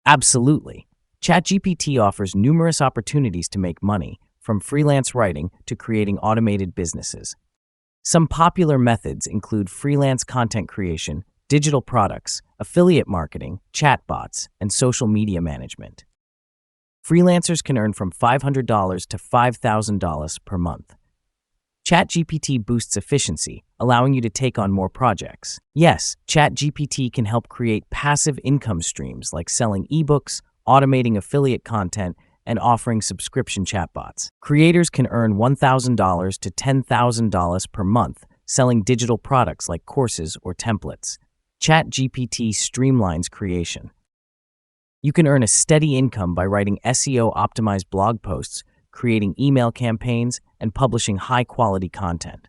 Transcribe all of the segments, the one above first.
Absolutely. ChatGPT offers numerous opportunities to make money, from freelance writing to creating automated businesses. Some popular methods include freelance content creation, digital products, affiliate marketing, chatbots, and social media management. Freelancers can earn from $500 to $5,000 per month. ChatGPT boosts efficiency, allowing you to take on more projects. Yes, ChatGPT can help create passive income streams like selling ebooks, automating affiliate content, and offering subscription chatbots. Creators can earn $1,000 to $10,000 per month selling digital products like courses or templates. ChatGPT streamlines creation. You can earn a steady income by writing SEO-optimized blog posts, creating email campaigns, and publishing high-quality content.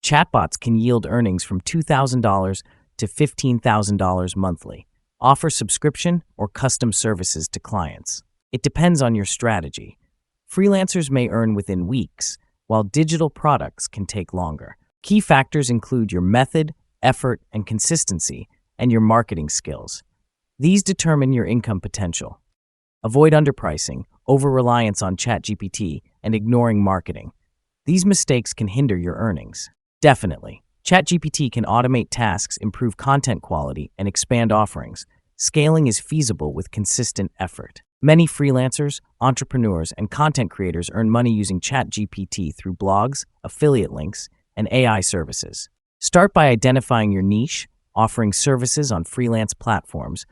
Chatbots can yield earnings from $2,000 to $15,000 monthly. Offer subscription or custom services to clients. It depends on your strategy. Freelancers may earn within weeks, while digital products can take longer. Key factors include your method, effort, and consistency, and your marketing skills. These determine your income potential. Avoid underpricing, over-reliance on ChatGPT, and ignoring marketing. These mistakes can hinder your earnings. Definitely. ChatGPT can automate tasks, improve content quality, and expand offerings. Scaling is feasible with consistent effort. Many freelancers, entrepreneurs, and content creators earn money using ChatGPT through blogs, affiliate links, and AI services. Start by identifying your niche, offering services on freelance platforms,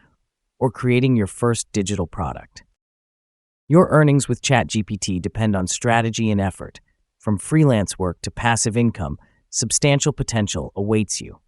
or creating your first digital product. Your earnings with ChatGPT depend on strategy and effort. From freelance work to passive income, substantial potential awaits you.